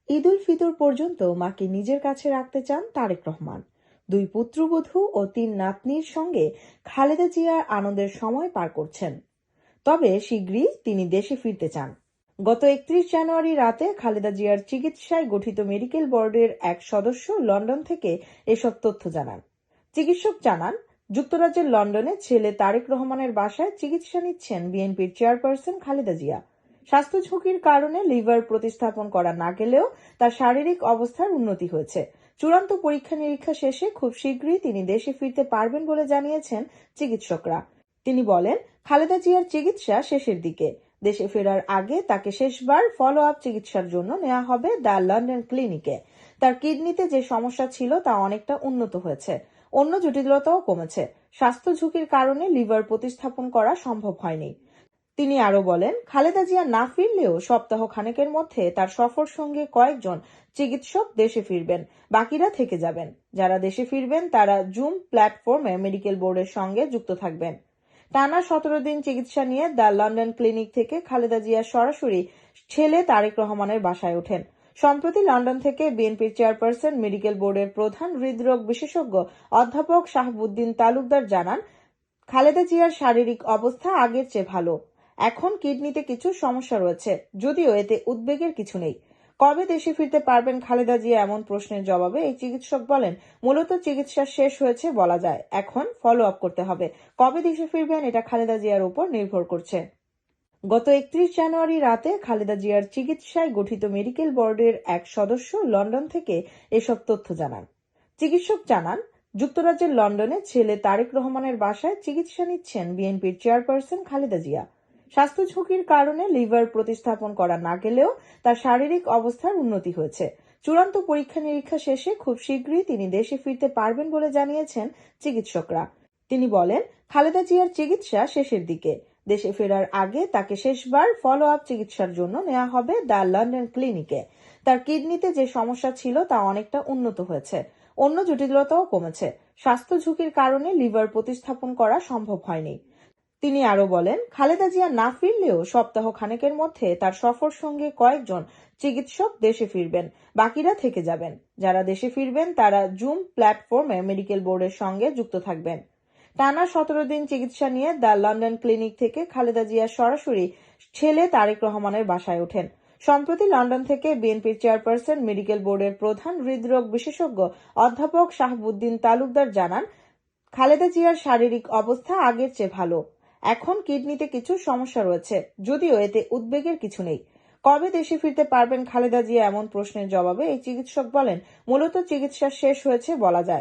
ঈদ উল ফিতর পর্যন্ত মাকে নিজের কাছে রাখতে চান তারেক রহমান। দুই পুত্রবধূ ও তিন নাতনির সঙ্গে খালেদা জিয়ার আনন্দের সময় পার করছেন। তবে শীঘ্রই তিনি দেশে ফিরতে চান। গত 31 জানুয়ারি রাতে খালেদা জিয়ার চিকিৎসায় গঠিত মেডিকেল বোর্ডের এক সদস্য লন্ডন থেকে এসব তথ্য জানান। চিকিৎসক জানান, যুক্তরাজ্যের লন্ডনে ছেলে তারেক রহমানের বাসায় চিকিৎসা নিচ্ছেন বিএনপির চেয়ারপারসন খালেদা জিয়া। স্বাস্থ্য ঝুঁকির কারণে লিভার প্রতিস্থাপন করা না গেলেও তার শারীরিক অবস্থার উন্নতি হয়েছে। চূড়ান্ত পরীক্ষা নিরীক্ষা শেষে খুব শীঘ্রই তিনি দেশে ফিরতে পারবেন বলে জানিয়েছেন চিকিৎসকরা। তিনি বলেন, খালেদা জিয়ার চিকিৎসা শেষের দিকে। দেশে ফেরার আগে তাকে শেষবার ফলো আপ চিকিৎসার জন্য নেওয়া হবে দ্য লন্ডন ক্লিনিকে। তার কিডনিতে যে সমস্যা ছিল তা অনেকটা উন্নত হয়েছে, অন্য জটিলতাও কমেছে। স্বাস্থ্য ঝুঁকির কারণে লিভার প্রতিস্থাপন করা সম্ভব হয়নি। তিনি আরো বলেন, খালেদা জিয়া না ফিরলেও সপ্তাহ খানেকের মধ্যে তার সফর সঙ্গে কয়েকজন চিকিৎসক দেশে ফিরবেন, বাকিরা থেকে যাবেন। যারা দেশে ফিরবেন তারা জুম প্ল্যাটফর্মে মেডিকেল বোর্ডের সঙ্গে যুক্ত থাকবেন। টানা 17 দিন চিকিৎসা নিয়ে দ্য লন্ডন ক্লিনিক থেকে খালেদা জিয়া সরাসরি ছেলে তারেক রহমানের বাসায় ওঠেন। সম্প্রতি লন্ডন থেকে বিএনপির চেয়ারপারসন মেডিকেল বোর্ডের প্রধান হৃদরোগ বিশেষজ্ঞ অধ্যাপক শাহাবুদ্দিন তালুকদার জানান, খালেদা জিয়ার শারীরিক অবস্থা আগের চেয়ে ভালো। এখন কিডনিতে কিছু সমস্যা রয়েছে, যদিও এতে উদ্বেগের কিছু নেই। কবে দেশে ফিরতে পারবেন খালেদা জিয়া এমন প্রশ্নের জবাবে এই চিকিৎসক বলেন, মূলত চিকিৎসা শেষ হয়েছে বলা যায়, এখন ফলো আপ করতে হবে। কবে দেশে ফিরবেন এটা খালেদা জিয়ার উপর নির্ভর করছে। গত 31 জানুয়ারি রাতে খালেদা জিয়ার চিকিৎসায় গঠিত মেডিকেল বোর্ডের এক সদস্য লন্ডন থেকে এসব তথ্য জানান। চিকিৎসক জানান, যুক্তরাজ্যের লন্ডনে ছেলে তারেক রহমানের বাসায় চিকিৎসা নিচ্ছেন বিএনপির চেয়ারপারসন খালেদা জিয়া। স্বাস্থ্য ঝুঁকির কারণে লিভার প্রতিস্থাপন করা না গেলেও তার শারীরিক অবস্থার উন্নতি হয়েছে। চূড়ান্ত পরীক্ষা নিরীক্ষা শেষে খুব শীঘ্রই তিনি দেশে ফিরতে পারবেন বলে জানিয়েছেন চিকিৎসকরা। তিনি বলেন, খালেদা জিয়ার চিকিৎসা শেষের দিকে। দেশে ফেরার আগে তাকে শেষবার ফলো আপ চিকিৎসার জন্য নেওয়া হবে দ্য লন্ডন ক্লিনিকে। তার কিডনিতে যে সমস্যা ছিল তা অনেকটা উন্নত হয়েছে, অন্য জটিলতাও কমেছে। স্বাস্থ্য ঝুঁকির কারণে লিভার প্রতিস্থাপন করা সম্ভব হয়নি। তিনি আরো বলেন, খালেদা জিয়া না ফিরলেও সপ্তাহ খানেকের মধ্যে তার সফর সঙ্গে কয়েকজন চিকিৎসক দেশে ফিরবেন, বাকিরা থেকে যাবেন। যারা দেশে ফিরবেন তারা জুম প্ল্যাটফর্মে মেডিকেল বোর্ডের সঙ্গে যুক্ত থাকবেন। টানা 17 দিন চিকিৎসা নিয়ে দ্য লন্ডন ক্লিনিক থেকে খালেদা জিয়া সরাসরি ছেলে তারেক রহমানের বাসায় ওঠেন। সম্প্রতি লন্ডন থেকে বিএনপির চেয়ারপারসন মেডিকেল বোর্ডের প্রধান হৃদরোগ বিশেষজ্ঞ অধ্যাপক শাহাবুদ্দিন তালুকদার জানান, খালেদা জিয়ার শারীরিক অবস্থা আগের চেয়ে ভালো। এখন কিডনিতে কিছু সমস্যা রয়েছে, যদিও এতে উদ্বেগের কিছু নেই। কবে দেশে ফিরতে পারবেন খালেদা জিয়া এমন প্রশ্নের জবাবে এই চিকিৎসক বলেন, মূলত চিকিৎসা শেষ হয়েছে বলা যায়।